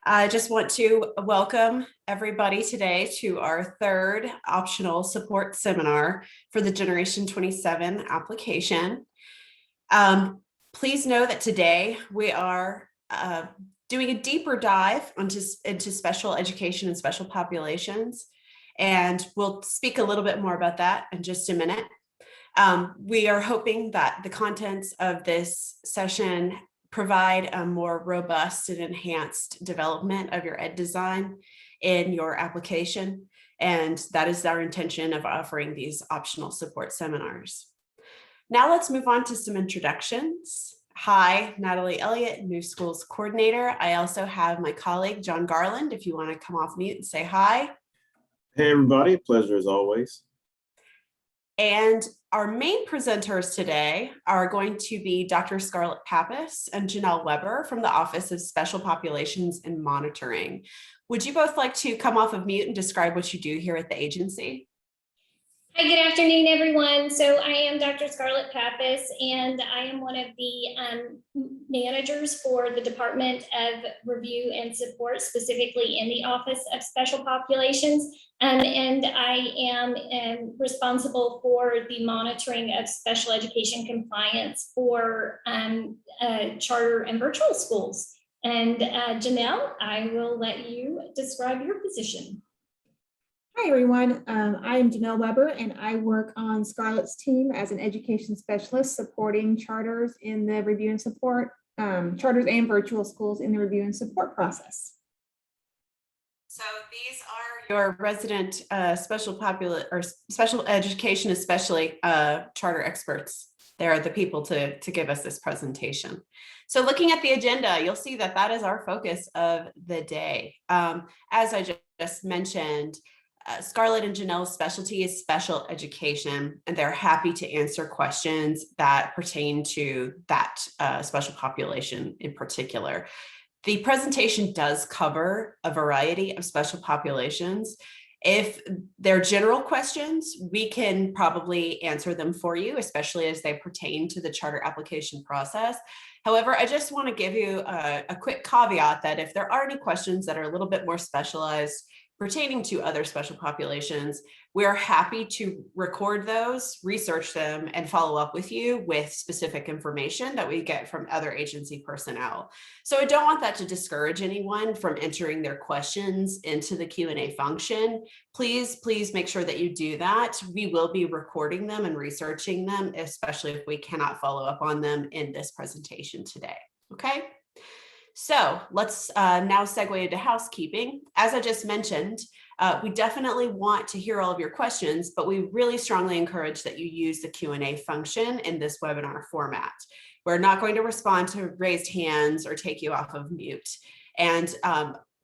I just want to welcome everybody today to our third optional support seminar for the Generation 27 application. Please know that today we are doing a deeper dive into special education and special populations, and we'll speak a little bit more about that in just a minute. We are hoping that the contents of this session provide a more robust and enhanced development of your ed design in your application. And that is our intention of offering these optional support seminars. Now let's move on to some introductions. Hi, Natalie Elliott, New Schools Coordinator. I also have my colleague, John Garland, if you want to come off mute and say hi. Hey, everybody. Pleasure as always. And our main presenters today are going to be Dr. Scarlett Pappas and Janelle Weber from the Office of Special Populations and Monitoring. Would you both like to come off of mute and describe what you do here at the agency? Hi, good afternoon, everyone. So I am Dr. Scarlett Pappas, and I am one of the managers for the Department of Review and Support, specifically in the Office of Special Populations. And I am responsible for the monitoring of special education compliance for charter and virtual schools. And Janelle, I will let you describe your position. Hi, everyone. I am Janelle Weber, and I work on Scarlett's team as an education specialist supporting charters in the review and support, charters and virtual schools in the review and support process. So these are your resident special education, especially charter experts. They're the people to give us this presentation. So looking at the agenda, you'll see that that is our focus of the day. As I just mentioned, Scarlett and Janelle's specialty is special education, and they're happy to answer questions that pertain to that special population in particular. The presentation does cover a variety of special populations. If they're general questions, we can probably answer them for you, especially as they pertain to the charter application process. However, I just want to give you a quick caveat that if there are any questions that are a little bit more specialized pertaining to other special populations, we are happy to record those, research them, and follow up with you with specific information that we get from other agency personnel. So I don't want that to discourage anyone from entering their questions into the Q&A function. Please make sure that you do that. We will be recording them and researching them, especially if we cannot follow up on them in this presentation today, okay? So let's now segue into housekeeping. As I just mentioned, we definitely want to hear all of your questions, but we really strongly encourage that you use the Q&A function in this webinar format. We're not going to respond to raised hands or take you off of mute. And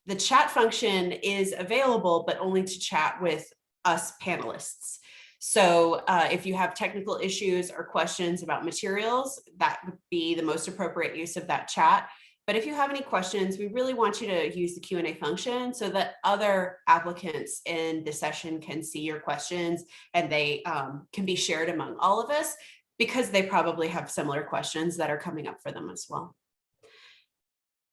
the chat function is available, but only to chat with us panelists. So if you have technical issues or questions about materials, that would be the most appropriate use of that chat. But if you have any questions, we really want you to use the Q&A function so that other applicants in the session can see your questions and they can be shared among all of us, because they probably have similar questions that are coming up for them as well.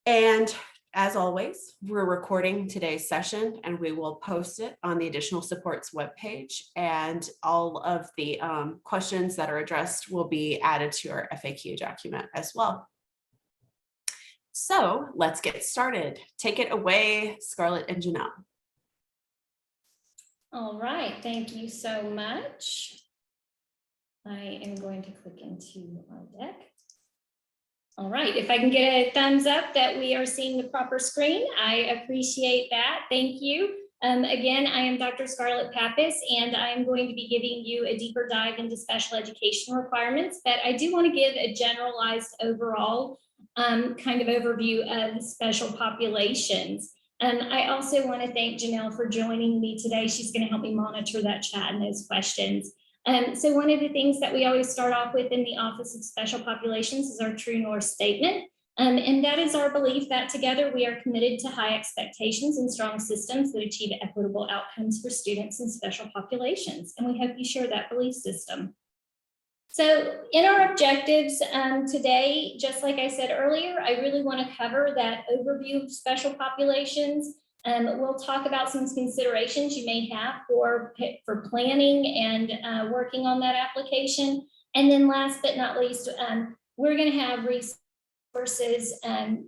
And as always, we're recording today's session and we will post it on the Additional Supports webpage, and all of the questions that are addressed will be added to our FAQ document as well. So let's get started. Take it away, Scarlett and Janelle. All right, thank you so much. I am going to click into our deck. All right, if I can get a thumbs up that we are seeing the proper screen, I appreciate that. Thank you. Again, I am Dr. Scarlett Pappas, and I am going to be giving you a deeper dive into special education requirements, but I do want to give a generalized overall kind of overview of special populations. I also want to thank Janelle for joining me today. She's going to help me monitor that chat and those questions. So one of the things that we always start off with in the Office of Special Populations is our True North statement. And that is our belief that together we are committed to high expectations and strong systems that achieve equitable outcomes for students in special populations. And we hope you share that belief system. So in our objectives today, just like I said earlier, I really want to cover that overview of special populations. We'll talk about some considerations you may have for planning and working on that application. And then last but not least, we're going to have resources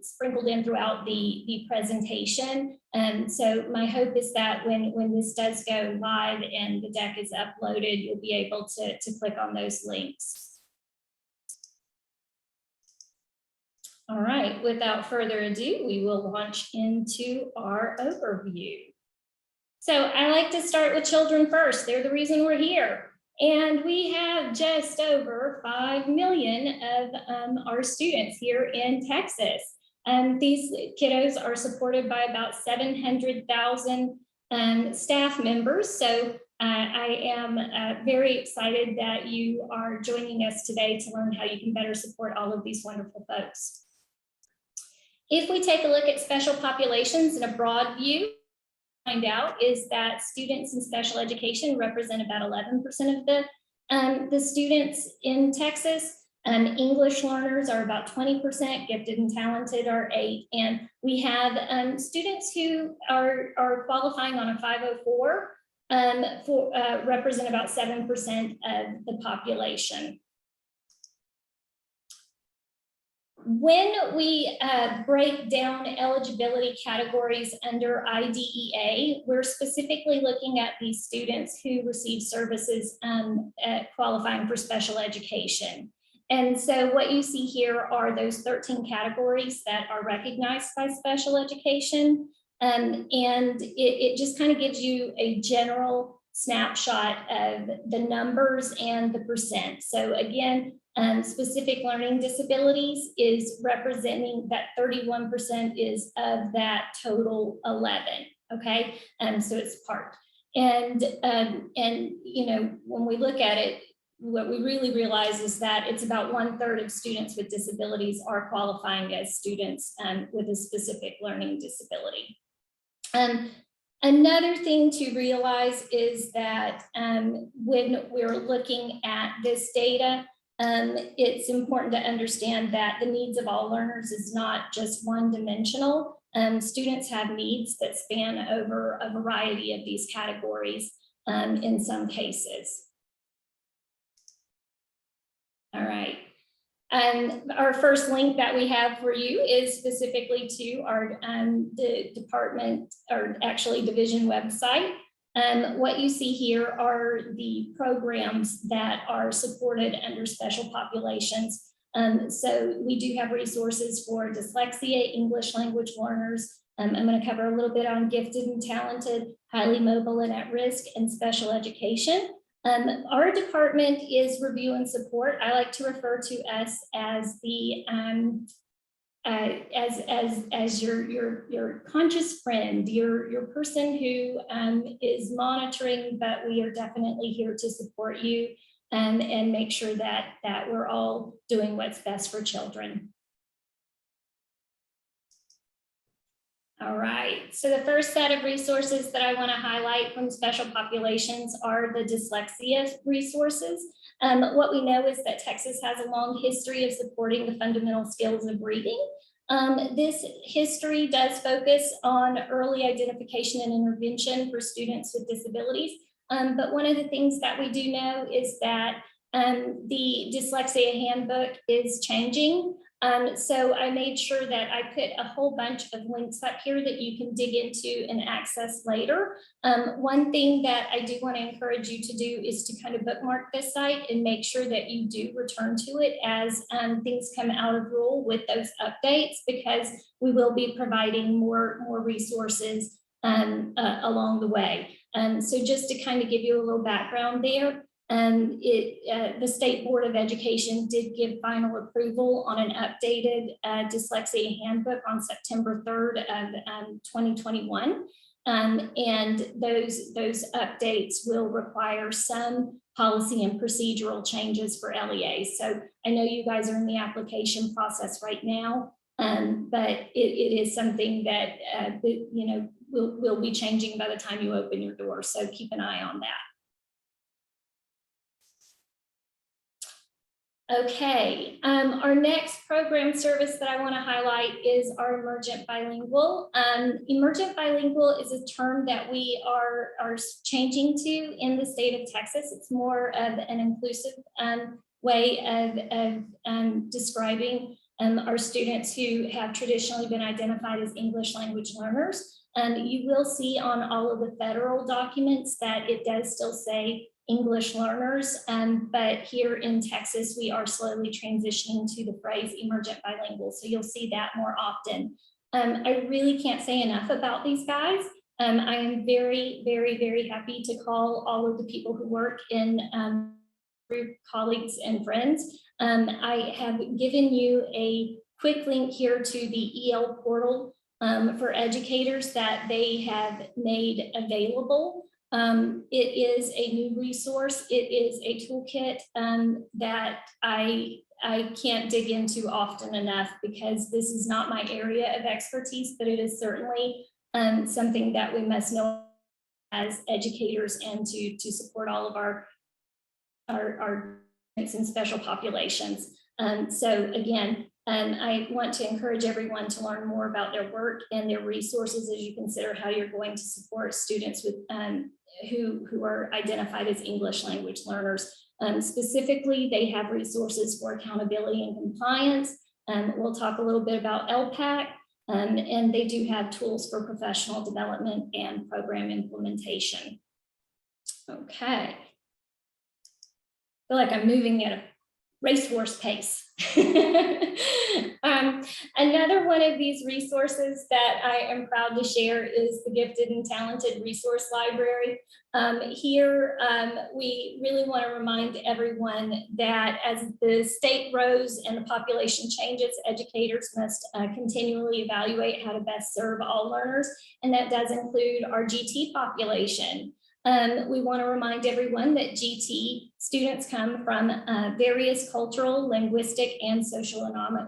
sprinkled in throughout the presentation. So my hope is that when this does go live and the deck is uploaded, you'll be able to click on those links. All right, without further ado, we will launch into our overview. So I like to start with children first. They're the reason we're here. And we have just over 5 million of our students here in Texas. These kiddos are supported by about 700,000 staff members. So I am very excited that you are joining us today to learn how you can better support all of these wonderful folks. If we take a look at special populations in a broad view, find out is that students in special education represent about 11% of the students in Texas. English learners are about 20%, gifted and talented are 8%, and we have students who are qualifying on a 504 represent about 7% of the population. When we break down eligibility categories under IDEA, we're specifically looking at these students who receive services qualifying for special education. And so what you see here are those 13 categories that are recognized by special education. And it just kind of gives you a general snapshot of the numbers and the percent. So again, specific learning disabilities is representing that 31% is of that total 11. Okay, so it's part. And you know, when we look at it, what we really realize is that it's about 1/3 of students with disabilities are qualifying as students with a specific learning disability. Another thing to realize is that when we're looking at this data, it's important to understand that the needs of all learners is not just one-dimensional. Students have needs that span over a variety of these categories in some cases. All right. Our first link that we have for you is specifically to our the department, or actually division website. What you see here are the programs that are supported under special populations. So we do have resources for dyslexia, English language learners. I'm going to cover a little bit on gifted and talented, highly mobile and at risk, and special education. Our department is review and support. I like to refer to us as the as your conscious friend, your person who is monitoring, but we are definitely here to support you and make sure that we're all doing what's best for children. All right, so the first set of resources that I want to highlight from special populations are the dyslexia resources. What we know is that Texas has a long history of supporting the fundamental skills of reading. This history does focus on early identification and intervention for students with disabilities. But one of the things that we do know is that the dyslexia handbook is changing. So I made sure that I put a whole bunch of links up here that you can dig into and access later. One thing that I do want to encourage you to do is to kind of bookmark this site and make sure that you do return to it as things come out of rule with those updates, because we will be providing more resources along the way. So just to kind of give you a little background there, the State Board of Education did give final approval on an updated dyslexia handbook on September 3rd of 2021. And those updates will require some policy and procedural changes for LEAs. So I know you guys are in the application process right now, but it is something that you know will be changing by the time you open your door. So keep an eye on that. Okay, our next program service that I want to highlight is our emergent bilingual. Emergent bilingual is a term that we are changing to in the state of Texas. It's more of an inclusive way of describing our students who have traditionally been identified as English language learners. You will see on all of the federal documents that it does still say English learners, but here in Texas, we are slowly transitioning to the phrase emergent bilingual. So you'll see that more often. I really can't say enough about these guys. I am very, very, very happy to call all of the people who work in group, colleagues and friends. I have given you a quick link here to the EL portal for educators that they have made available. It is a new resource. It is a toolkit that I can't dig into often enough because this is not my area of expertise, but it is certainly something that we must know as educators and to support all of our students and special populations. So again, I want to encourage everyone to learn more about their work and their resources as you consider how you're going to support students with who are identified as English language learners. Specifically, they have resources for accountability and compliance. We'll talk a little bit about LPAC, and they do have tools for professional development and program implementation. Okay. I feel like I'm moving at a racehorse pace. Another one of these resources that I am proud to share is the Gifted and Talented Resource Library. Here, we really want to remind everyone that as the state grows and the population changes, educators must continually evaluate how to best serve all learners, and that does include our GT population. We want to remind everyone that GT students come from various cultural, linguistic, and socioeconomic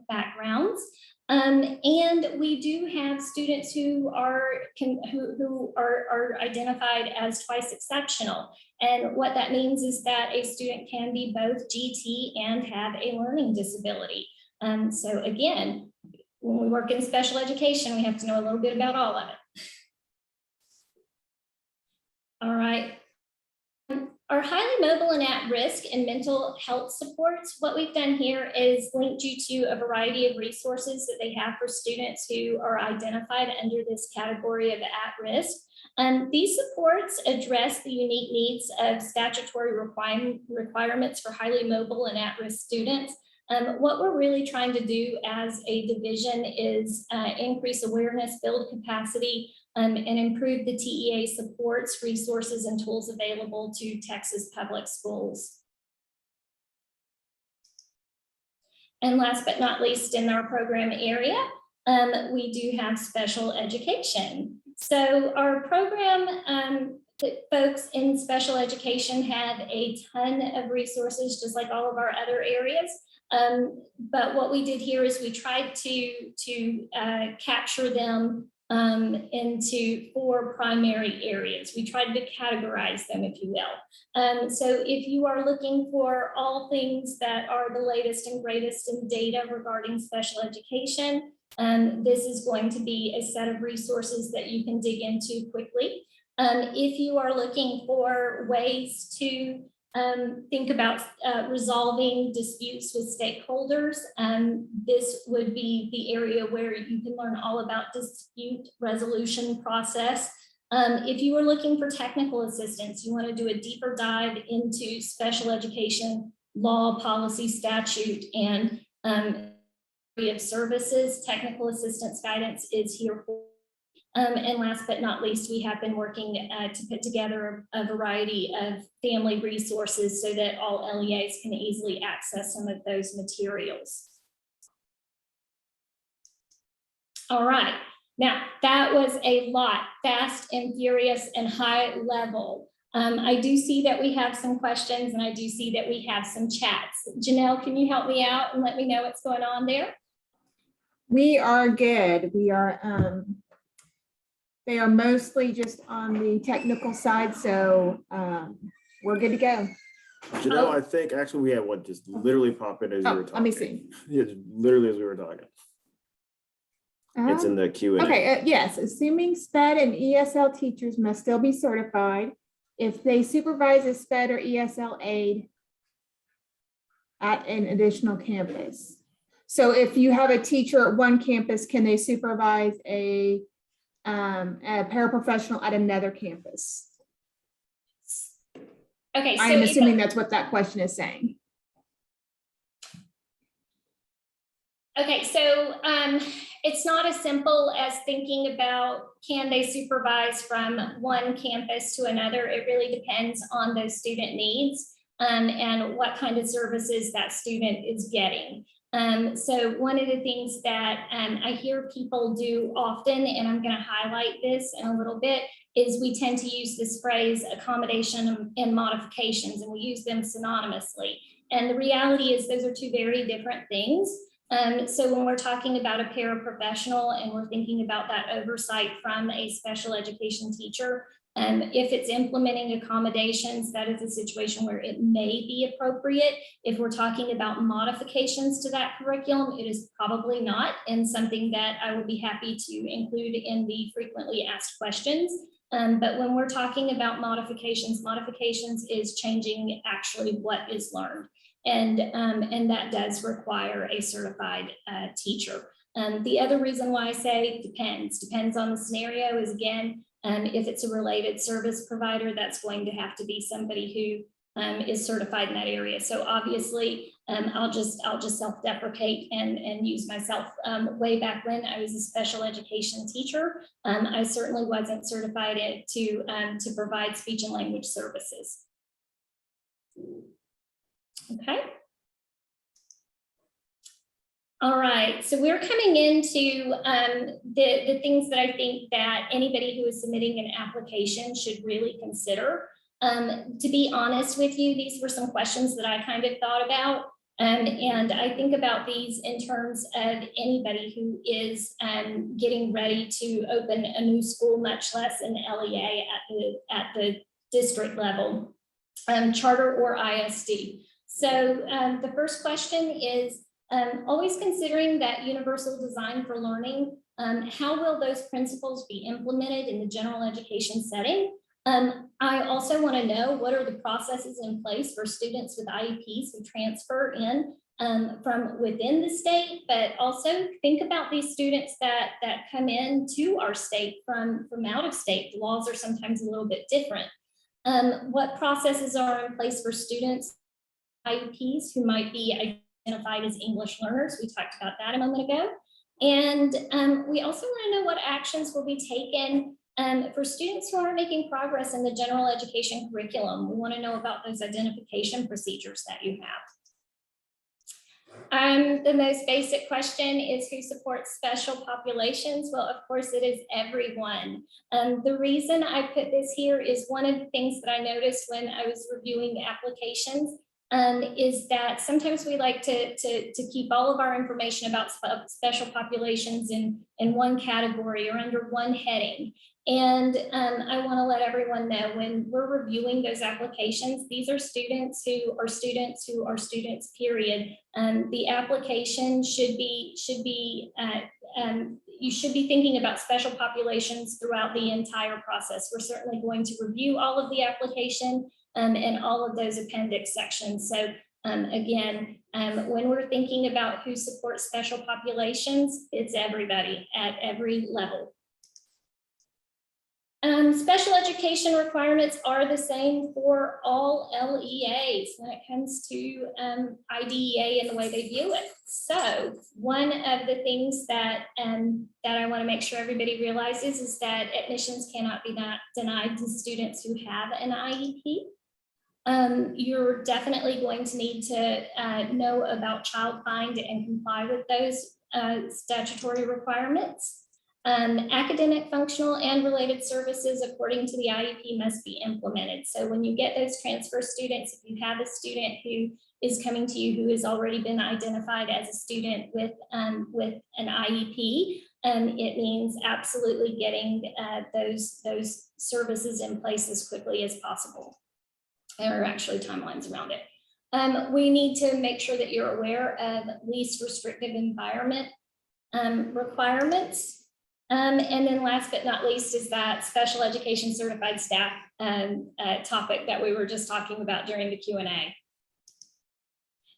backgrounds. And we do have students who are identified as twice exceptional. And what that means is that a student can be both GT and have a learning disability. So again, when we work in special education, we have to know a little bit about all of it. All right. Our highly mobile and at risk and mental health supports, what we've done here is linked you to a variety of resources that they have for students who are identified under this category of at risk. These supports address the unique needs of statutory requirements for highly mobile and at risk students. What we're really trying to do as a division is increase awareness, build capacity, and improve the TEA supports, resources, and tools available to Texas public schools. And last but not least, in our program area, we do have special education. So our program, folks in special education have a ton of resources, just like all of our other areas. But what we did here is we tried to capture them into 4 primary areas. We tried to categorize them, if you will. So if you are looking for all things that are the latest and greatest in data regarding special education, this is going to be a set of resources that you can dig into quickly. If you are looking for ways to think about resolving disputes with stakeholders, this would be the area where you can learn all about dispute resolution process. If you are looking for technical assistance, you want to do a deeper dive into special education law, policy, statute, and of services, technical assistance guidance is here for. And last but not least, we have been working to put together a variety of family resources so that all LEAs can easily access some of those materials. All right, now that was a lot, fast and furious and high level. I do see that we have some questions and I do see that we have some chats. Janelle, can you help me out and let me know what's going on there? We are good. We are, they are mostly just on the technical side, so we're good to go. Janelle, I think actually we had one just literally pop in as you were talking. Let me see. Yeah, just literally as we were talking. It's in the Q&A. Okay, yes, assuming SPED and ESL teachers must still be certified if they supervise a SPED or ESL aide at an additional campus. So if you have a teacher at one campus, can they supervise a paraprofessional at another campus? Okay, so I am assuming that's what that question is saying. Okay, so it's not as simple as thinking about can they supervise from one campus to another. It really depends on those student needs and what kind of services that student is getting. So one of the things that I hear people do often, and I'm going to highlight this in a little bit, is we tend to use this phrase accommodation and modifications, and we use them synonymously. And the reality is those are two very different things. So when we're talking about a paraprofessional and we're thinking about that oversight from a special education teacher, if it's implementing accommodations, that is a situation where it may be appropriate. If we're talking about modifications to that curriculum, it is probably not, and something that I would be happy to include in the frequently asked questions. But when we're talking about modifications is changing actually what is learned. And that does require a certified teacher. The other reason why I say depends on the scenario is, again, if it's a related service provider, that's going to have to be somebody who is certified in that area. So obviously, I'll just self-deprecate and use myself. Way back when I was a special education teacher, I certainly wasn't certified to provide speech and language services. Okay. All right, so we're coming into the things that I think that anybody who is submitting an application should really consider. To be honest with you, these were some questions that I kind of thought about. And I think about these in terms of anybody who is getting ready to open a new school, much less an LEA at the district level, charter or ISD. So the first question is, always considering that universal design for learning, how will those principles be implemented in the general education setting? I also want to know what are the processes in place for students with IEPs who transfer in from within the state, but also think about these students that come in to our state from out of state. The laws are sometimes a little bit different. What processes are in place for students IEPs who might be identified as English learners? We talked about that a moment ago. And we also want to know what actions will be taken for students who aren't making progress in the general education curriculum. We want to know about those identification procedures that you have. The most basic question is who supports special populations? Well, of course, it is everyone. The reason I put this here is one of the things that I noticed when I was reviewing applications is that sometimes we like to keep all of our information about special populations in one category or under one heading. And I want to let everyone know when we're reviewing those applications, these are students who are students, period. The application should be you should be thinking about special populations throughout the entire process. We're certainly going to review all of the application and all of those appendix sections. So again, when we're thinking about who supports special populations, it's everybody at every level. Special education requirements are the same for all LEAs when it comes to IDEA and the way they view it. So one of the things that I want to make sure everybody realizes is that admissions cannot be denied to students who have an IEP. You're definitely going to need to know about child find and comply with those statutory requirements. Academic, functional, and related services according to the IEP must be implemented. So when you get those transfer students, if you have a student who is coming to you who has already been identified as a student with an IEP, it means absolutely getting those services in place as quickly as possible. There are actually timelines around it. We need to make sure that you're aware of least restrictive environment requirements. And then last but not least is that special education certified staff topic that we were just talking about during the Q&A.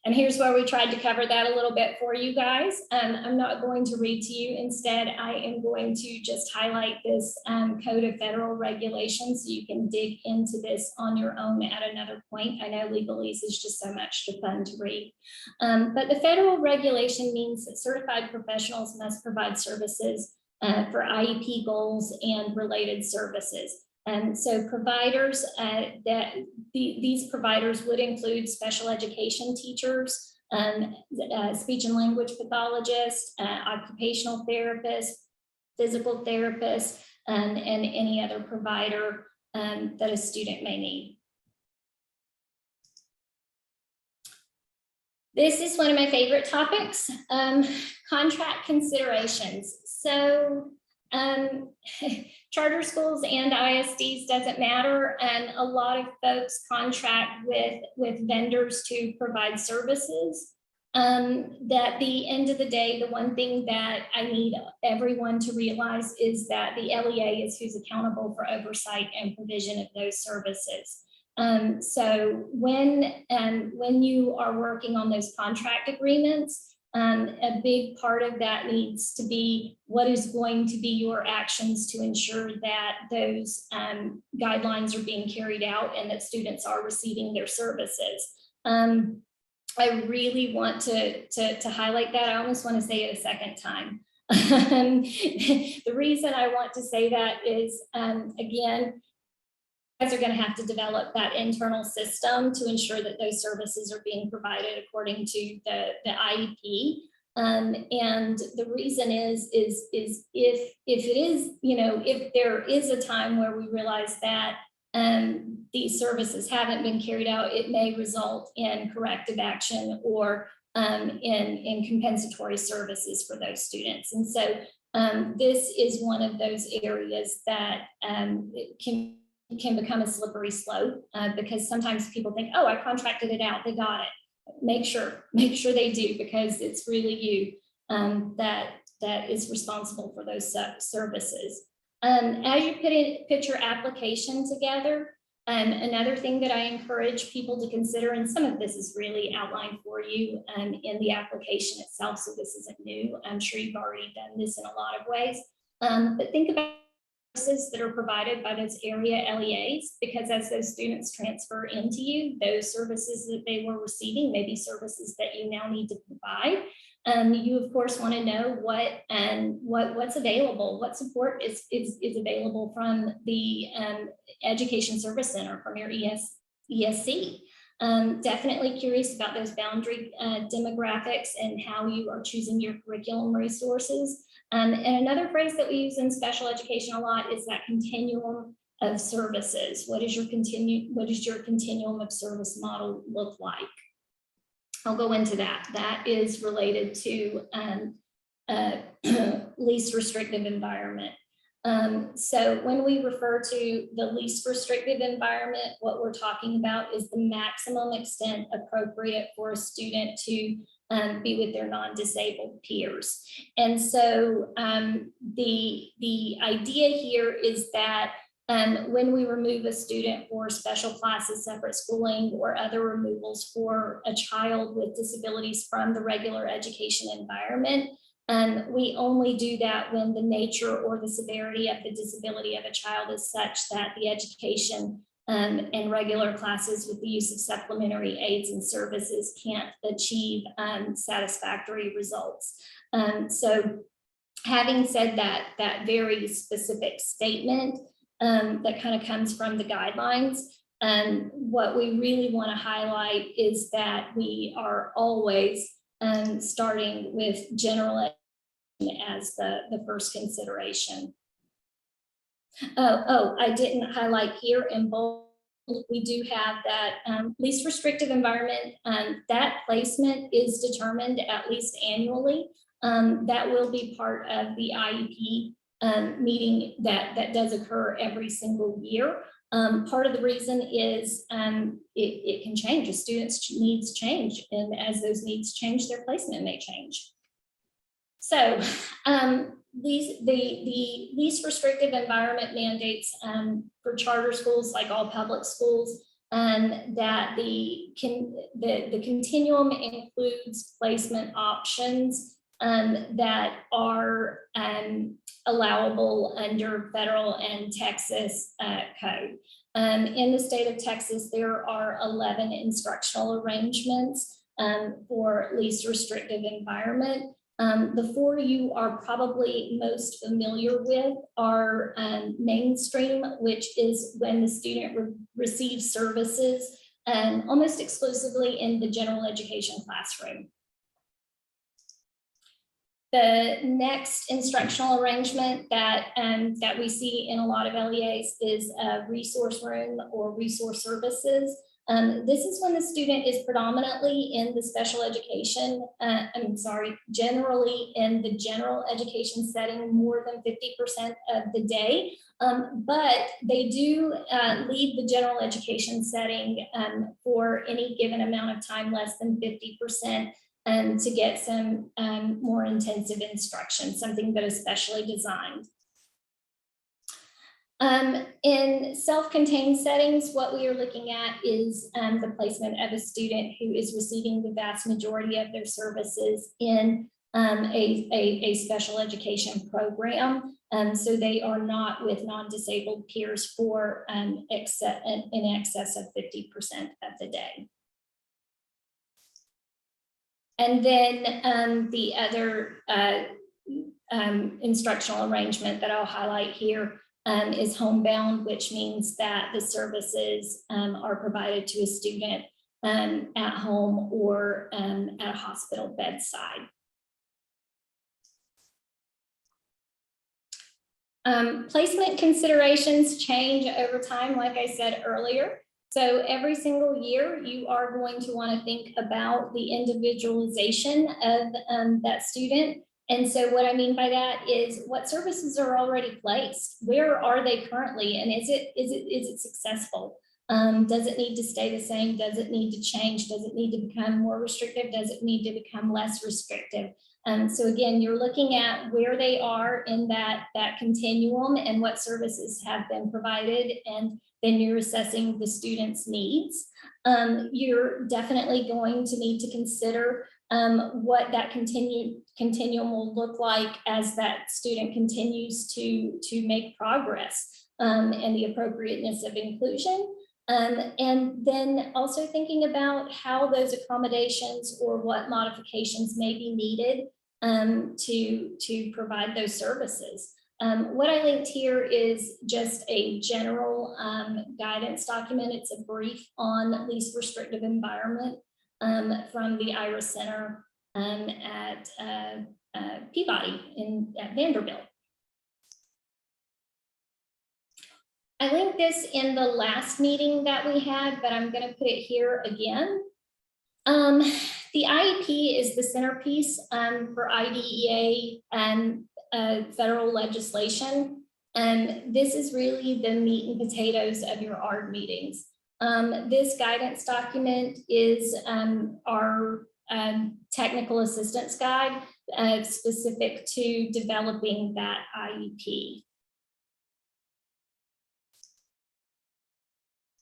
And here's where we tried to cover that a little bit for you guys. I'm not going to read to you. Instead, I am going to just highlight this Code of Federal Regulations so you can dig into this on your own at another point. I know legalese is just so much fun to read. But the federal regulation means that certified professionals must provide services for IEP goals and related services. So providers, these providers would include special education teachers, speech and language pathologists, occupational therapists, physical therapists, and any other provider that a student may need. This is one of my favorite topics, contract considerations. So charter schools and ISDs doesn't matter, and a lot of folks contract with vendors to provide services. That the end of the day, the one thing that I need everyone to realize is that the LEA is who's accountable for oversight and provision of those services. So when you are working on those contract agreements, a big part of that needs to be what is going to be your actions to ensure that those guidelines are being carried out and that students are receiving their services. I really want to highlight that. I almost want to say it a second time. The reason I want to say that is, again, you guys are going to have to develop that internal system to ensure that those services are being provided according to the IEP. And the reason is if it is, if there is a time where we realize that these services haven't been carried out, it may result in corrective action or in compensatory services for those students. And so this is one of those areas that can become a slippery slope because sometimes people think, oh, I contracted it out, they got it. Make sure they do, because it's really you that is responsible for those services. As you put your application together, another thing that I encourage people to consider, and some of this is really outlined for you in the application itself, so this isn't new. I'm sure you've already done this in a lot of ways, but think about services that are provided by those area LEAs, because as those students transfer into you, those services that they were receiving may be services that you now need to provide. You of course want to know what's available, what support is available from the Education Service Center, from your ESC. Definitely curious about those boundary demographics and how you are choosing your curriculum resources. And another phrase that we use in special education a lot is that continuum of services. What does your continuum of service model look like? I'll go into that. That is related to least restrictive environment. So when we refer to the least restrictive environment, what we're talking about is the maximum extent appropriate for a student to be with their non-disabled peers. And so the idea here is that when we remove a student for special classes, separate schooling, or other removals for a child with disabilities from the regular education environment, we only do that when the nature or the severity of the disability of a child is such that the education and regular classes with the use of supplementary aids and services can't achieve satisfactory results. So having said that very specific statement that kind of comes from the guidelines, what we really want to highlight is that we are always starting with general education as the first consideration. I didn't highlight here in bold, we do have that least restrictive environment. That placement is determined at least annually. That will be part of the IEP meeting that does occur every single year. Part of the reason is it can change. A student's needs change, and as those needs change, their placement may change. So the least restrictive environment mandates for charter schools, like all public schools, that the continuum includes placement options that are allowable under federal and Texas code. In the state of Texas, there are 11 instructional arrangements for least restrictive environment. The 4 you are probably most familiar with are mainstream, which is when the student receives services almost exclusively in the general education classroom. The next instructional arrangement that we see in a lot of LEAs is a resource room or resource services. This is when the student is predominantly in the special education, generally in the general education setting more than 50% of the day, but they do leave the general education setting for any given amount of time, less than 50%, to get some more intensive instruction, something that is specially designed. In self-contained settings, what we are looking at is the placement of a student who is receiving the vast majority of their services in a special education program. So they are not with non-disabled peers for in excess of 50% of the day. And then the other instructional arrangement that I'll highlight here is homebound, which means that the services are provided to a student at home or at a hospital bedside. Placement considerations change over time, like I said earlier. So every single year, you are going to want to think about the individualization of that student. And so what I mean by that is what services are already placed? Where are they currently? And is it successful? Does it need to stay the same? Does it need to change? Does it need to become more restrictive? Does it need to become less restrictive? So again, you're looking at where they are in that continuum and what services have been provided, and then you're assessing the student's needs. You're definitely going to need to consider what that continuum will look like as that student continues to make progress, and the appropriateness of inclusion. And then also thinking about how those accommodations or what modifications may be needed to provide those services. What I linked here is just a general guidance document. It's a brief on least restrictive environment from the IRIS Center at Peabody at Vanderbilt. I linked this in the last meeting that we had, but I'm going to put it here again. The IEP is the centerpiece for IDEA and federal legislation. And this is really the meat and potatoes of your ARD meetings. This guidance document is our technical assistance guide specific to developing that IEP.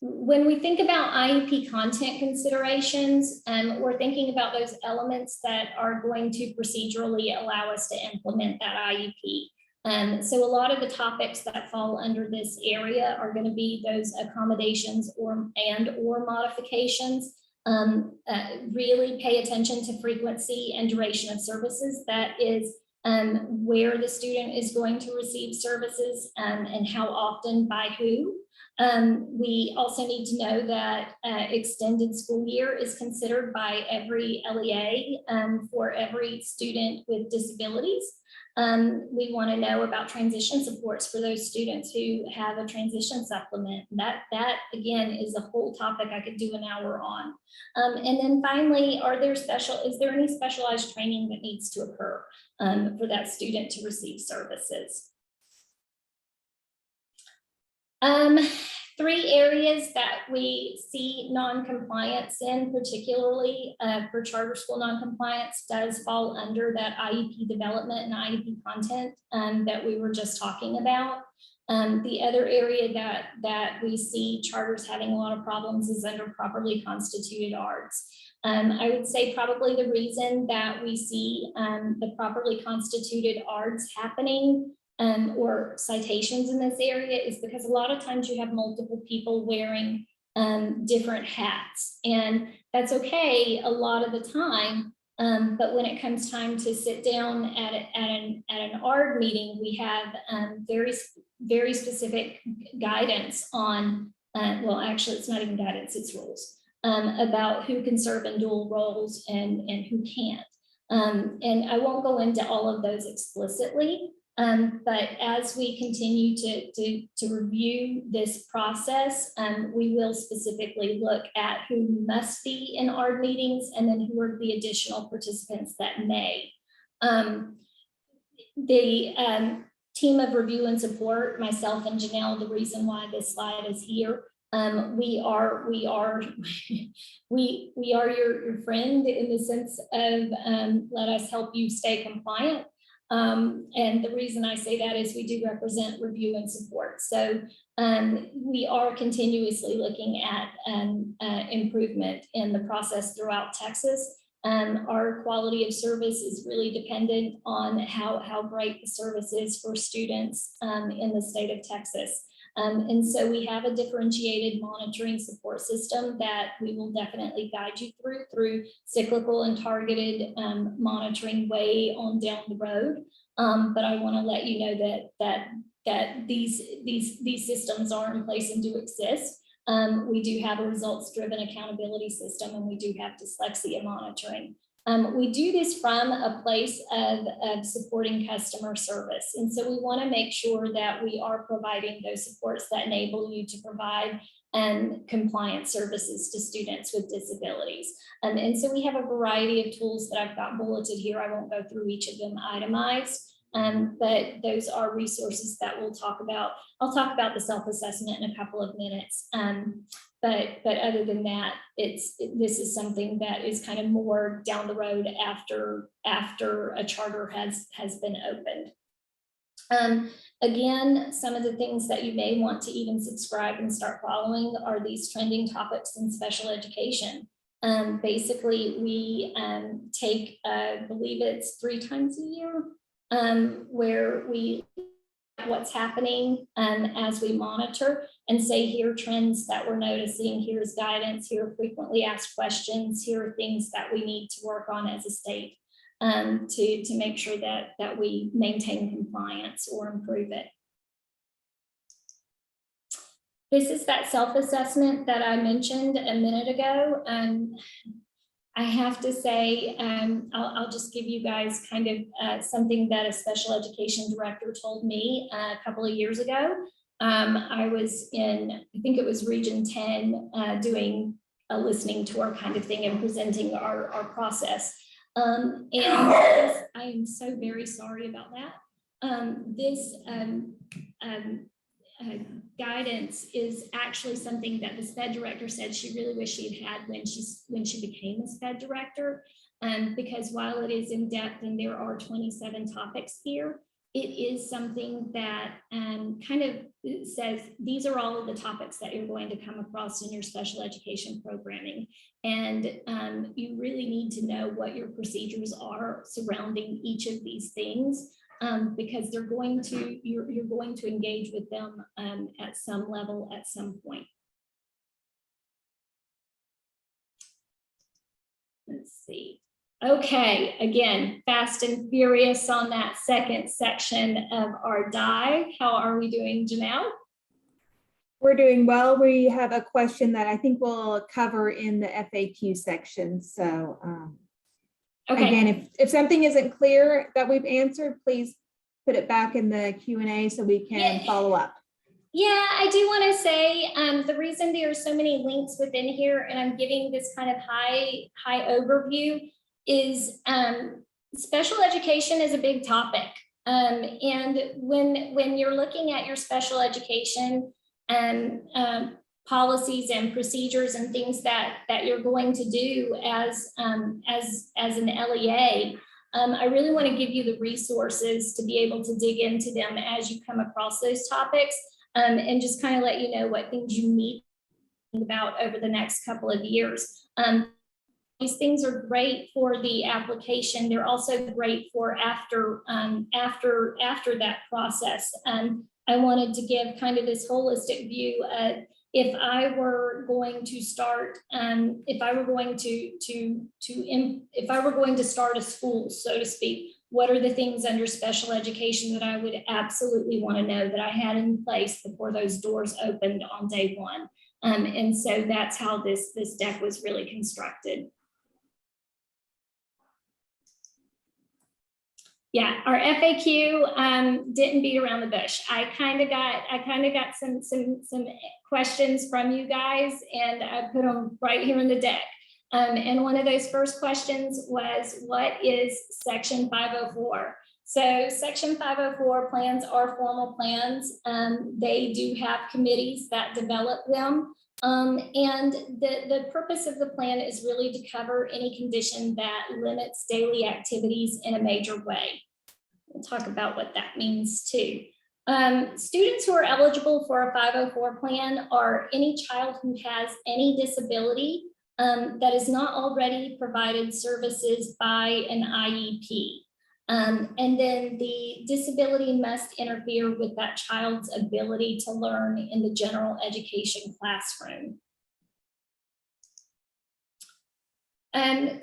When we think about IEP content considerations, we're thinking about those elements that are going to procedurally allow us to implement that IEP. So a lot of the topics that fall under this area are going to be those accommodations or modifications. Really pay attention to frequency and duration of services. That is where the student is going to receive services and how often by who. We also need to know that extended school year is considered by every LEA for every student with disabilities. We want to know about transition supports for those students who have a transition supplement. That again is a whole topic I could do an hour on. And then finally, is there any specialized training that needs to occur for that student to receive services? three areas that we see non-compliance in, particularly for charter school non-compliance, does fall under that IEP development and IEP content that we were just talking about. The other area that we see charters having a lot of problems is under properly constituted ARDs. I would say probably the reason that we see the properly constituted ARDs happening or citations in this area is because a lot of times you have multiple people wearing different hats, and that's okay a lot of the time. But when it comes time to sit down at an ARD meeting, we have very specific guidance on, well, actually it's not even guidance, it's rules about who can serve in dual roles and who can't. And I won't go into all of those explicitly, but as we continue to review this process, we will specifically look at who must be in ARD meetings and then who are the additional participants that may. The team of review and support, myself and Janelle, the reason why this slide is here, we are your friend in the sense of let us help you stay compliant. And the reason I say that is we do represent review and support. So we are continuously looking at improvement in the process throughout Texas. Our quality of service is really dependent on how great the service is for students in the state of Texas. And so we have a differentiated monitoring support system that we will definitely guide you through cyclical and targeted monitoring way on down the road. But I want to let you know that these systems are in place and do exist. We do have a results-driven accountability system, and we do have dyslexia monitoring. We do this from a place of supporting customer service. And so we want to make sure that we are providing those supports that enable you to provide compliance services to students with disabilities. And so we have a variety of tools that I've got bulleted here. I won't go through each of them itemized, but those are resources that we'll talk about. I'll talk about the self-assessment in a couple of minutes. But other than that, this is something that is kind of more down the road after a charter has been opened. Again, some of the things that you may want to even subscribe and start following are these trending topics in special education. Basically, we take, I believe it's 3 times a year, where we what's happening as we monitor and say, here are trends that we're noticing, here's guidance, here are frequently asked questions, here are things that we need to work on as a state to make sure that we maintain compliance or improve it. This is that self-assessment that I mentioned a minute ago. I have to say, I'll just give you guys kind of something that a special education director told me a couple of years ago. I was in, I think it was Region 10, doing a listening tour kind of thing and presenting our process. And I am so very sorry about that. This guidance is actually something that the SPED director said she really wished she had when she became a SPED director, because while it is in depth and there are 27 topics here, it is something that kind of says these are all of the topics that you're going to come across in your special education programming, and you really need to know what your procedures are surrounding each of these things. Because you're going to engage with them at some level at some point. Let's see. Okay, again, fast and furious on that second section of our dive. How are we doing, Janelle? We're doing well. We have a question that I think we'll cover in the FAQ section. So okay. Again, if something isn't clear that we've answered, please put it back in the Q&A so we can follow up. Yeah, I do want to say the reason there are so many links within here, and I'm giving this kind of high overview, is special education is a big topic. And when you're looking at your special education, policies and procedures and things that you're going to do as an LEA. I really want to give you the resources to be able to dig into them as you come across those topics, and just kind of let you know what things you need to think about over the next couple of years. These things are great for the application. They're also great for after that process. I wanted to give kind of this holistic view. If I were going to start, if I were going to start a school, so to speak, what are the things under special education that I would absolutely want to know that I had in place before those doors opened on day one? And so that's how this deck was really constructed. Yeah, our FAQ didn't beat around the bush. I kind of got some questions from you guys, and I put them right here in the deck. And one of those first questions was, what is Section 504? So Section 504 plans are formal plans. They do have committees that develop them. And the purpose of the plan is really to cover any condition that limits daily activities in a major way. We'll talk about what that means too. Students who are eligible for a 504 plan are any child who has any disability that is not already provided services by an IEP. And then the disability must interfere with that child's ability to learn in the general education classroom.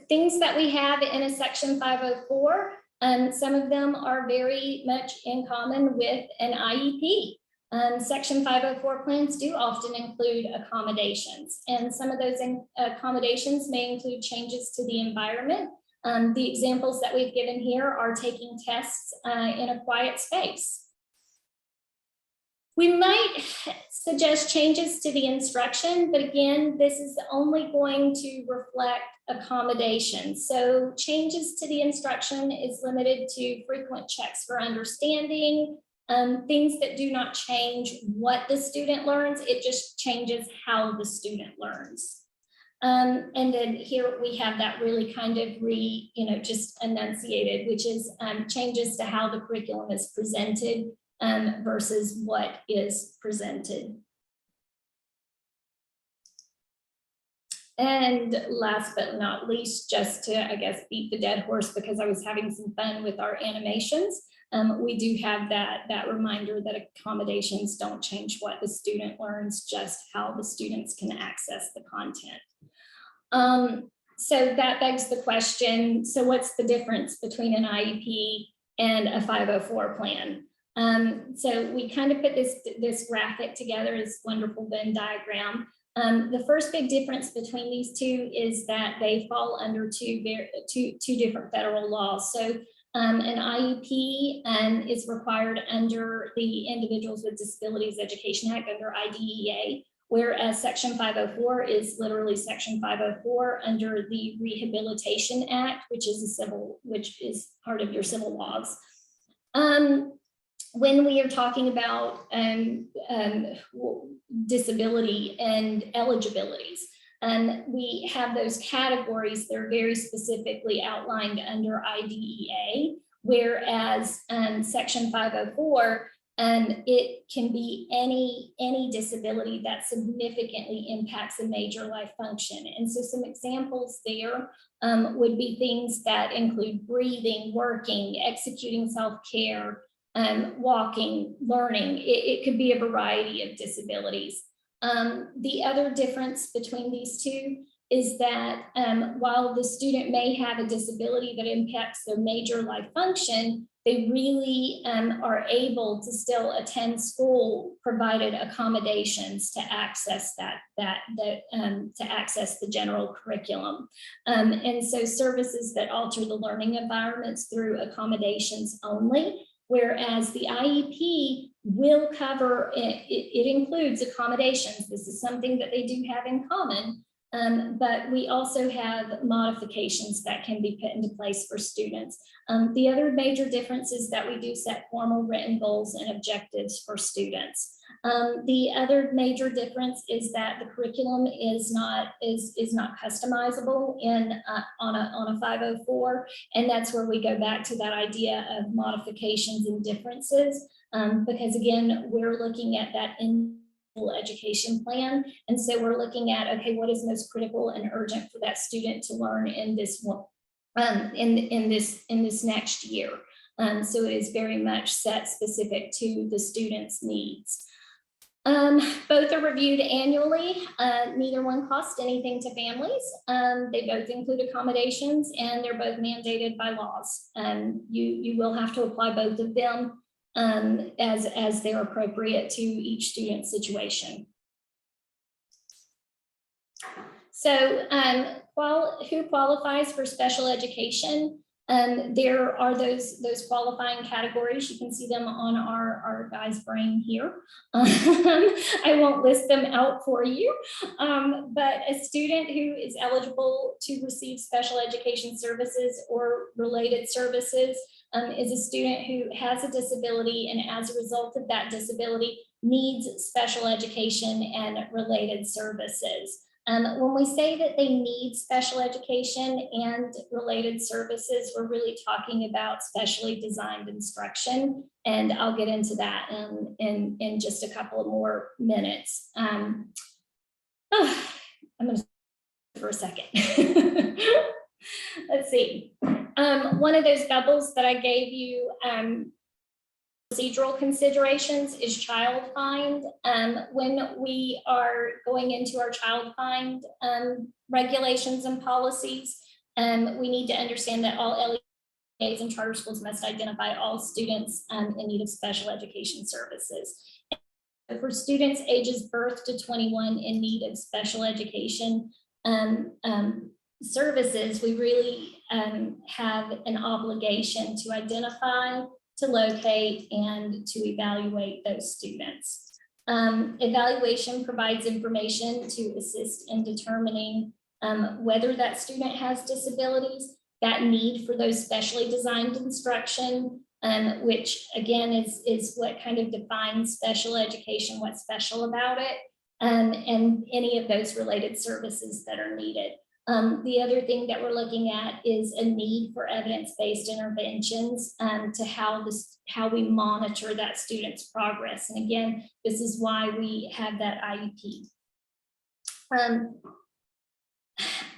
Things that we have in a Section 504, some of them are very much in common with an IEP. Section 504 plans do often include accommodations, and some of those accommodations may include changes to the environment. The examples that we've given here are taking tests in a quiet space. We might suggest changes to the instruction, but again, this is only going to reflect accommodation. So changes to the instruction is limited to frequent checks for understanding, things that do not change what the student learns, it just changes how the student learns. And then here we have that really kind of just enunciated, which is changes to how the curriculum is presented versus what is presented. And last but not least, just to, I guess, beat the dead horse because I was having some fun with our animations, we do have that reminder that accommodations don't change what the student learns, just how the students can access the content. So that begs the question, so what's the difference between an IEP and a 504 plan? So we kind of put this graphic together, this wonderful Venn diagram. The first big difference between these two is that they fall under two different federal laws. So an IEP is required under the Individuals with Disabilities Education Act, under IDEA, whereas Section 504 is literally Section 504 under the Rehabilitation Act, which is part of your civil laws. When we are talking about disability and eligibilities, we have those categories that are very specifically outlined under IDEA, whereas Section 504, it can be any disability that significantly impacts a major life function. And so some examples there would be things that include breathing, working, executing self-care, walking, learning. It could be a variety of disabilities. The other difference between these two is that while the student may have a disability that impacts their major life function, they really are able to still attend school, provided accommodations to access to access the general curriculum. And so services that alter the learning environments through accommodations only, whereas the IEP will cover, it includes accommodations. This is something that they do have in common, But we also have modifications that can be put into place for students. The other major difference is that we do set formal written goals and objectives for students. The other major difference is that the curriculum is not customizable on a 504, and that's where we go back to that idea of modifications and differences, because again, we're looking at that education plan, and so we're looking at, okay, what is most critical and urgent for that student to learn in this one, in this next year. So it is very much set specific to the student's needs. Both are reviewed annually. Neither one costs anything to families. They both include accommodations, and they're both mandated by laws. You will have to apply both of them as they're appropriate to each student's situation. So who qualifies for special education? There are those qualifying categories. You can see them on our guy's brain here. I won't list them out for you, but a student who is eligible to receive special education services or related services is a student who has a disability, and as a result of that disability needs special education and related services. When we say that they need special education and related services, we're really talking about specially designed instruction, and I'll get into that in just a couple of more minutes. I'm going to for a second. Let's see. One of those bubbles that I gave you, procedural considerations, is child find. When we are going into our child find regulations and policies, we need to understand that all LEAs and charter schools must identify all students in need of special education services. For students ages birth to 21 in need of special education services, we really have an obligation to identify, to locate, and to evaluate those students. Evaluation provides information to assist in determining whether that student has disabilities, that need for those specially designed instruction, which again is what kind of defines special education, what's special about it, and any of those related services that are needed. The other thing that we're looking at is a need for evidence-based interventions to how we monitor that student's progress. And again, this is why we have that IEP.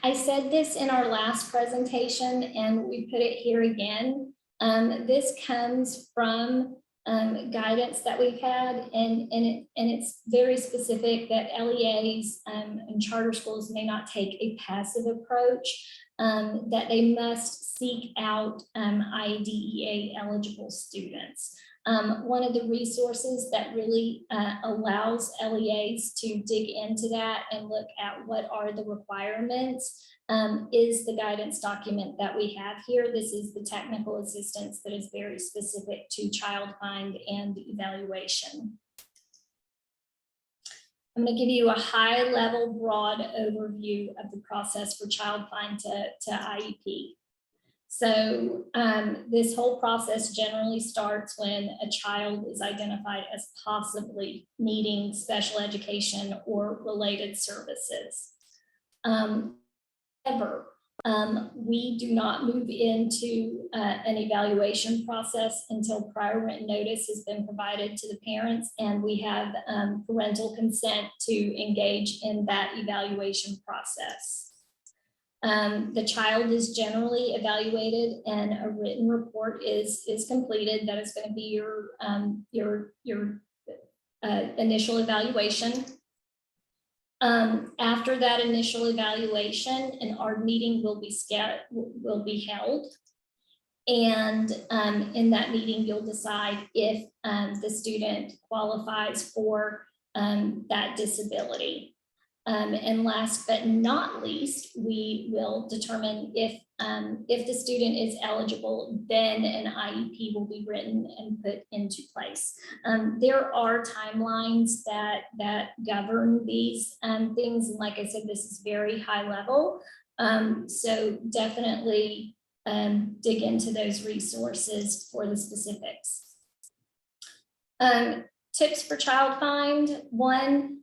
I said this in our last presentation, and we put it here again. This comes from guidance that we've had, and it's very specific that LEAs and charter schools may not take a passive approach, that they must seek out IDEA eligible students. One of the resources that really allows LEAs to dig into that and look at what are the requirements is the guidance document that we have here. This is the technical assistance that is very specific to child find and evaluation. I'm going to give you a high level, broad overview of the process for child find to IEP. So this whole process generally starts when a child is identified as possibly needing special education or related services. However, we do not move into an evaluation process until prior written notice has been provided to the parents, and we have parental consent to engage in that evaluation process. The child is generally evaluated, and a written report is completed. That is going to be your initial evaluation. After that initial evaluation, an ARD meeting will be held, and in that meeting, you'll decide if the student qualifies for that disability. And last but not least, we will determine if the student is eligible, then an IEP will be written and put into place. There are timelines that govern these things. And like I said, this is very high level. So definitely dig into those resources for the specifics. Tips for child find. One,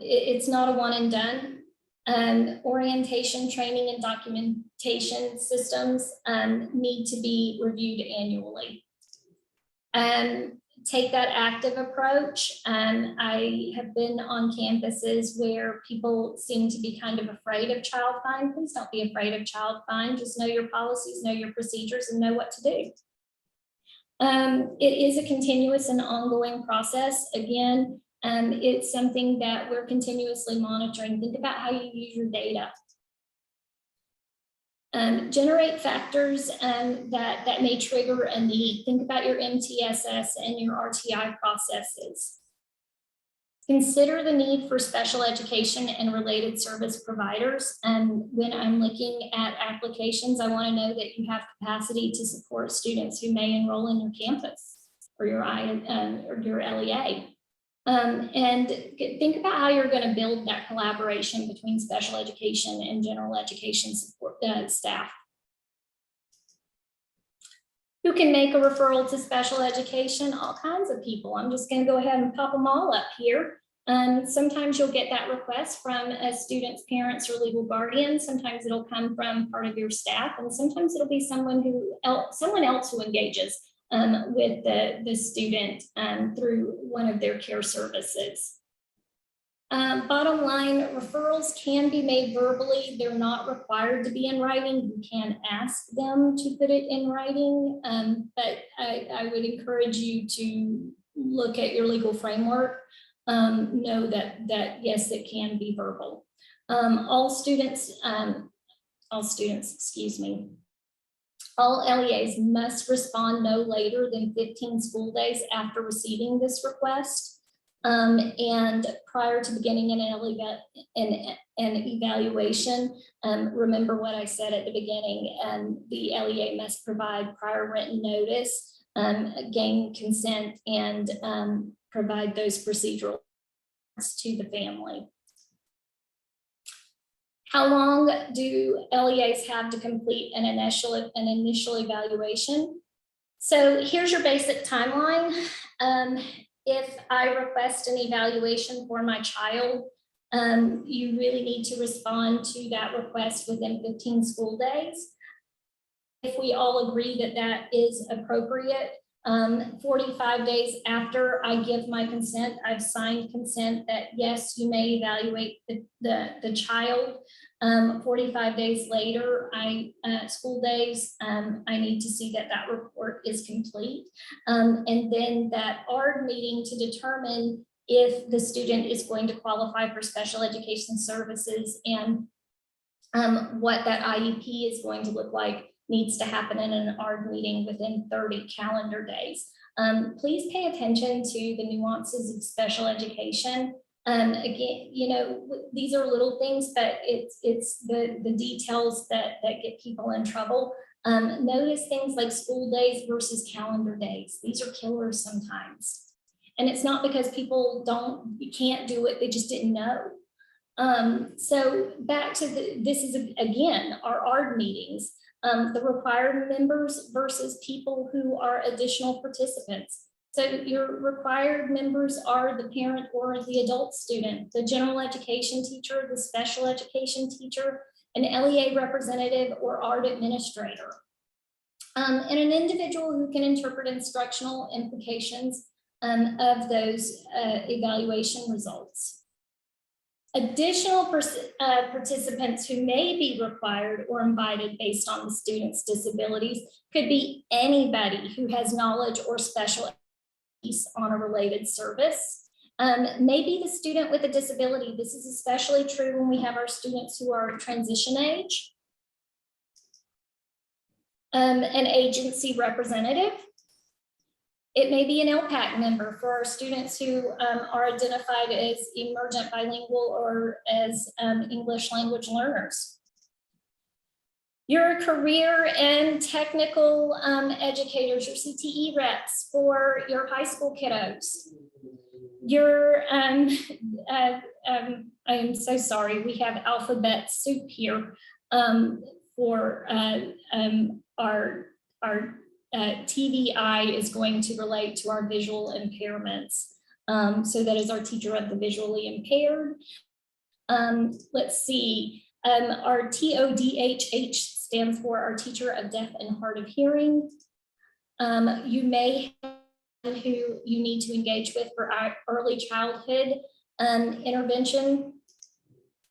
it's not a one and done. Orientation, training, and documentation systems need to be reviewed annually. Take that active approach. I have been on campuses where people seem to be kind of afraid of child find. Please don't be afraid of child find. Just know your policies, know your procedures, and know what to do. It is a continuous and ongoing process. Again, it's something that we're continuously monitoring. Think about how you use your data. Generate factors that may trigger a need. Think about your MTSS and your RTI processes. Consider the need for special education and related service providers. And when I'm looking at applications, I want to know that you have capacity to support students who may enroll in your campus or your LEA. And think about how you're going to build that collaboration between special education and general education support staff. Who can make a referral to special education? All kinds of people. I'm just going to go ahead and pop them all up here. Sometimes you'll get that request from a student's parents or legal guardian. Sometimes it'll come from part of your staff, and sometimes it'll be someone else who engages with the student through one of their care services. Bottom line, referrals can be made verbally. They're not required to be in writing. You can ask them to put it in writing, but I would encourage you to look at your legal framework. Know that yes, it can be verbal. All students, excuse me. All LEAs must respond no later than 15 school days after receiving this request. And prior to beginning an evaluation, remember what I said at the beginning, the LEA must provide prior written notice, gain consent, and provide those procedural to the family. How long do LEAs have to complete an initial evaluation? So here's your basic timeline. If I request an evaluation for my child, you really need to respond to that request within 15 school days. If we all agree that that is appropriate, 45 days after I give my consent, I've signed consent that yes, you may evaluate the child. 45 days later, school days, I need to see that report is complete. And then that ARD meeting to determine if the student is going to qualify for special education services and what that IEP is going to look like needs to happen in an ARD meeting within 30 calendar days. Please pay attention to the nuances of special education. Again, you know, these are little things, but it's the details that get people in trouble. Notice things like school days versus calendar days. These are killers sometimes. And it's not because people can't do it, they just didn't know. So back to this is again, our ARD meetings. The required members versus people who are additional participants. So your required members are the parent or the adult student, the general education teacher, the special education teacher, an LEA representative or ARD administrator, and an individual who can interpret instructional implications of those evaluation results. Additional participants who may be required or invited based on the student's disabilities could be anybody who has knowledge or special expertise on a related service. Maybe the student with a disability. This is especially true when we have our students who are transition age. An agency representative. It may be an LPAC member for our students who are identified as emergent bilingual or as English language learners. Your career and technical educators, your CTE reps for your high school kiddos. Your, I am so sorry, we have alphabet soup here for our TVI is going to relate to our visual impairments. So that is our teacher of the visually impaired. Let's see, our TODHH stands for our teacher of deaf and hard of hearing. You may have who you need to engage with for our early childhood intervention.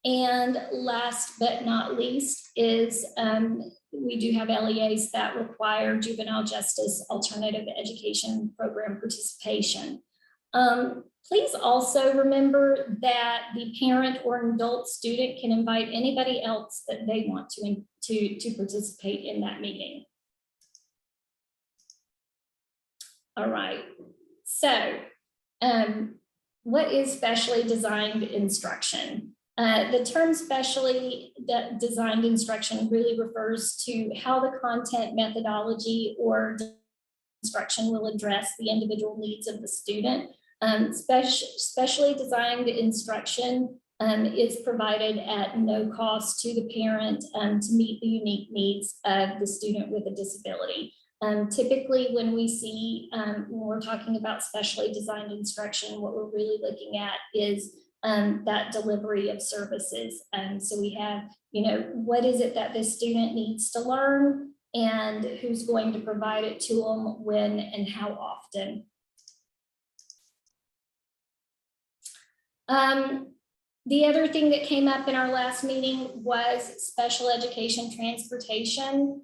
And last but not least is we do have LEAs that require juvenile justice alternative education program participation. Please also remember that the parent or adult student can invite anybody else that they want to participate in that meeting. All right, so what is specially designed instruction? The term specially designed instruction really refers to how the content, methodology, or instruction will address the individual needs of the student. Specially designed instruction is provided at no cost to the parent to meet the unique needs of the student with a disability. Typically, when we see, when we're talking about specially designed instruction, what we're really looking at is that delivery of services. So we have, what is it that this student needs to learn and who's going to provide it to them, when, and how often. The other thing that came up in our last meeting was special education transportation.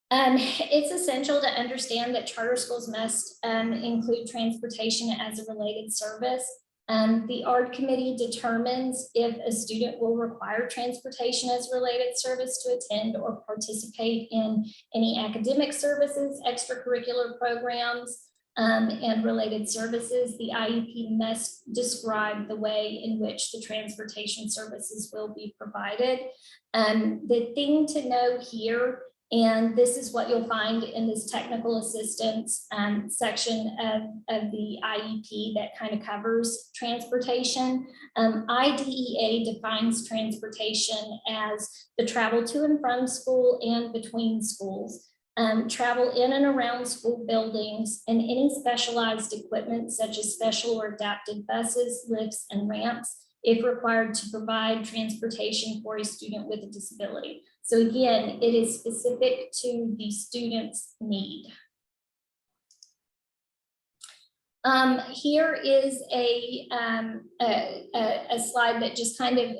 It's essential to understand that charter schools must include transportation as a related service. The ARD committee determines if a student will require transportation as related service to attend or participate in any academic services, extracurricular programs, and related services. The IEP must describe the way in which the transportation services will be provided. The thing to know here, and this is what you'll find in this technical assistance section of the IEP that kind of covers transportation. IDEA defines transportation as the travel to and from school and between schools, travel in and around school buildings, and any specialized equipment such as special or adapted buses, lifts, and ramps, if required to provide transportation for a student with a disability. So again, it is specific to the student's need. Here is a slide that just kind of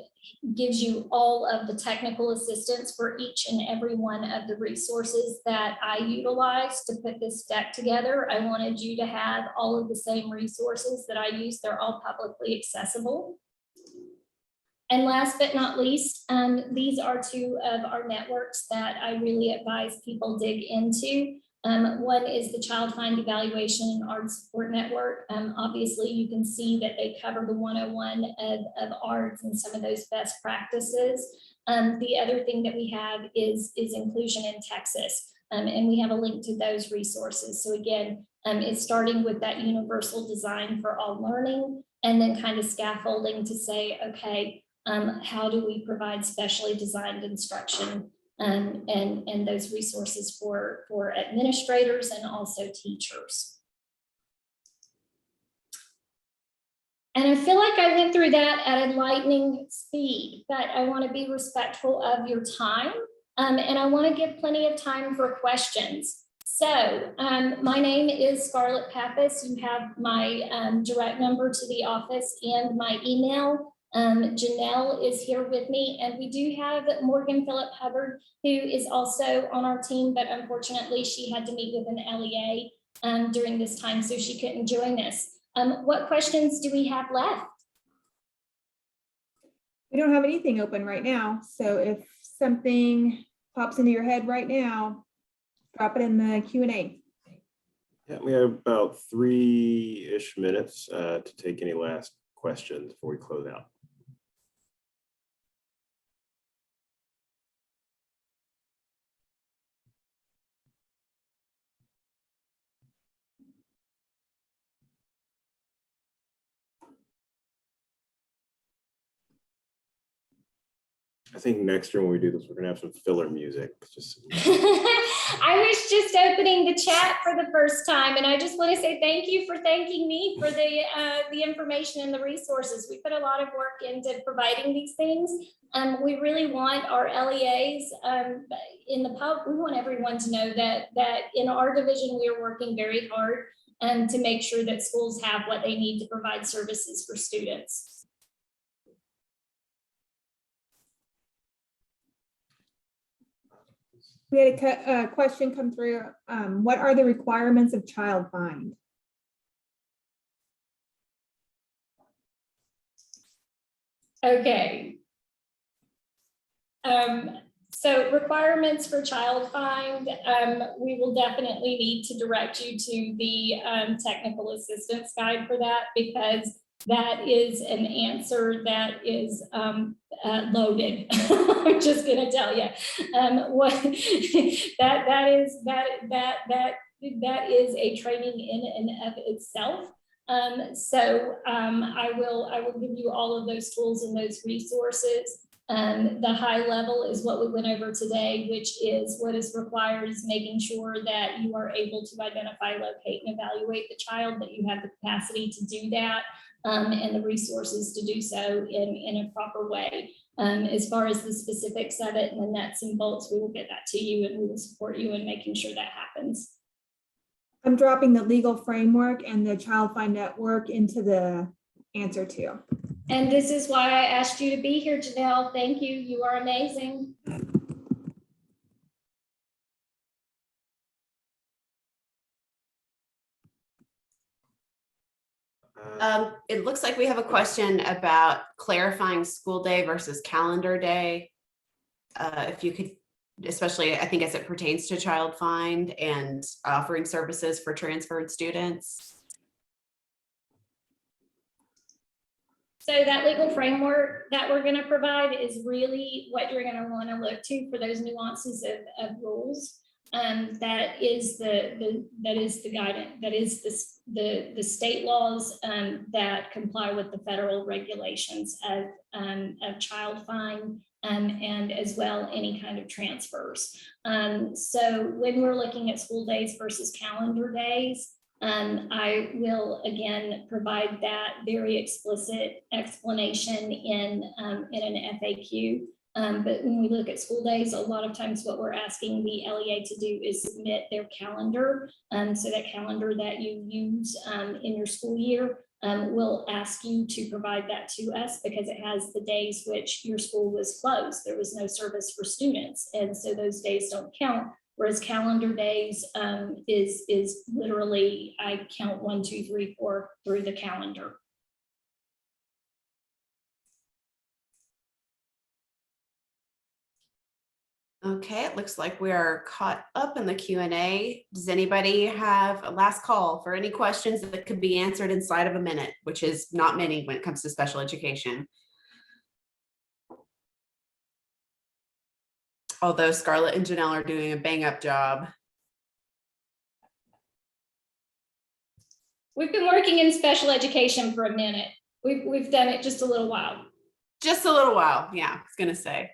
gives you all of the technical assistance for each and every one of the resources that I utilize to put this deck together. I wanted you to have all of the same resources that I use. They're all publicly accessible. And last but not least, these are two of our networks that I really advise people dig into. One is the Child Find Evaluation and ARD Support Network. Obviously, you can see that they cover the 101 of ARDs and some of those best practices. The other thing that we have is Inclusion in Texas, and we have a link to those resources. So again, it's starting with that universal design for all learning, and then kind of scaffolding to say, okay, how do we provide specially designed instruction and those resources for administrators and also teachers. And I feel like I went through that at a lightning speed, but I want to be respectful of your time, and I want to give plenty of time for questions. So my name is Scarlett Pappas. You have my direct number to the office and my email. Janelle is here with me, and we do have Morgan Phillip Hubbard, who is also on our team, but unfortunately she had to meet with an LEA during this time, so she couldn't join us. What questions do we have left? We don't have anything open right now, so if something pops into your head right now, drop it in the Q&A. Yeah, we have about 3-ish minutes to take any last questions before we close out. I think next year when we do this, we're gonna have some filler music. Just I was just opening the chat for the first time, and I just want to say thank you for thanking me for the information and the resources. We put a lot of work into providing these things. We really want our LEAs in the pub. We want everyone to know that in our division we are working very hard to make sure that schools have what they need to provide services for students. We had a question come through. What are the requirements of child find? Okay. So requirements for child find, we will definitely need to direct you to the technical assistance guide for that, because that is an answer that is loaded. I'm just going to tell you what that is a training in and of itself. I will give you all of those tools and those resources. The high level is what we went over today, which is what is required is making sure that you are able to identify, locate, and evaluate the child, that you have the capacity to do that, and the resources to do so in a proper way. As far as the specifics of it and the nuts and bolts, we will get that to you, and we will support you in making sure that happens. I'm dropping the legal framework and the child find network into the answer too. And this is why I asked you to be here, Janelle. Thank you. You are amazing. It looks like we have a question about clarifying school day versus calendar day. If you could, especially I think as it pertains to child find and offering services for transferred students. So that legal framework that we're going to provide is really what you're going to want to look to for those nuances of rules. That is the guidance, that is the state laws that comply with the federal regulations of child find, and as well any kind of transfers. So when we're looking at school days versus calendar days, I will again provide that very explicit explanation in an FAQ. But when we look at school days, a lot of times what we're asking the LEA to do is submit their calendar. So that calendar that you use in your school year, we'll ask you to provide that to us, because it has the days which your school was closed. There was no service for students, and so those days don't count. Whereas calendar days is literally, I count 1, 2, 3, 4 through the calendar. Okay, it looks like we are caught up in the Q&A. Does anybody have a last call for any questions that could be answered inside of a minute, which is not many when it comes to special education? Although Scarlett and Janelle are doing a bang up job. We've been working in special education for a minute. We've done it just a little while. Just a little while, yeah, I was gonna say.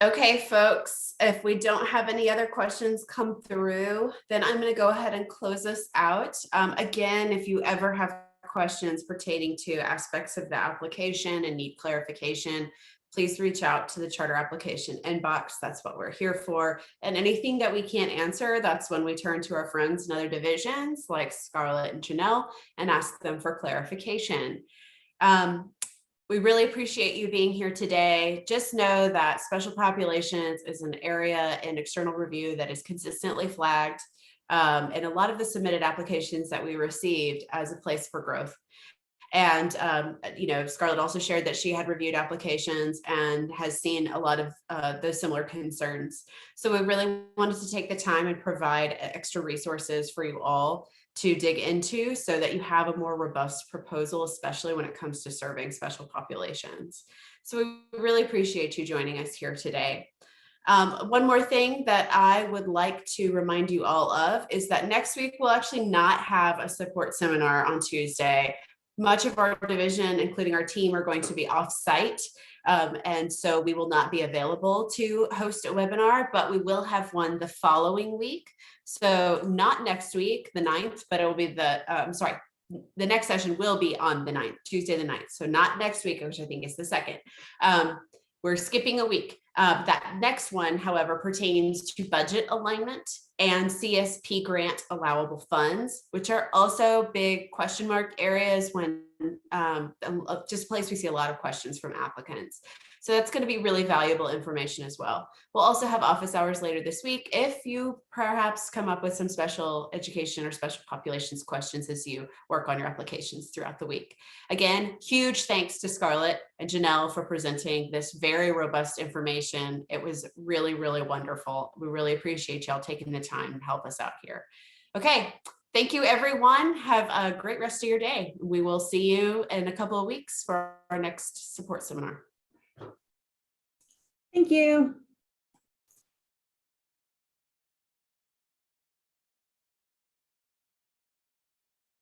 Okay, folks, if we don't have any other questions come through, then I'm going to go ahead and close us out. Again, if you ever have questions pertaining to aspects of the application and need clarification, please reach out to the charter application inbox. That's what we're here for. And anything that we can't answer, that's when we turn to our friends in other divisions like Scarlett and Janelle and ask them for clarification. We really appreciate you being here today. Just know that special populations is an area in external review that is consistently flagged, and a lot of the submitted applications that we received as a place for growth. And, Scarlett also shared that she had reviewed applications and has seen a lot of those similar concerns. So we really wanted to take the time and provide extra resources for you all to dig into so that you have a more robust proposal, especially when it comes to serving special populations. So we really appreciate you joining us here today. One more thing that I would like to remind you all of is that next week we'll actually not have a support seminar on Tuesday. Much of our division, including our team, are going to be off-site. And so we will not be available to host a webinar, but we will have one the following week. So not next week, the 9th, but it will be the next session will be on the 9th, Tuesday the 9th. So not next week, which I think is the 2nd. We're skipping a week. That next one, however, pertains to budget alignment and CSP grant allowable funds, which are also big question mark areas when just a place we see a lot of questions from applicants. So that's going to be really valuable information as well. We'll also have office hours later this week if you perhaps come up with some special education or special populations questions as you work on your applications throughout the week. Again, huge thanks to Scarlett and Janelle for presenting this very robust information. It was really, really wonderful. We really appreciate y'all taking the time to help us out here. Okay, thank you everyone. Have a great rest of your day. We will see you in a couple of weeks for our next support seminar. Thank you.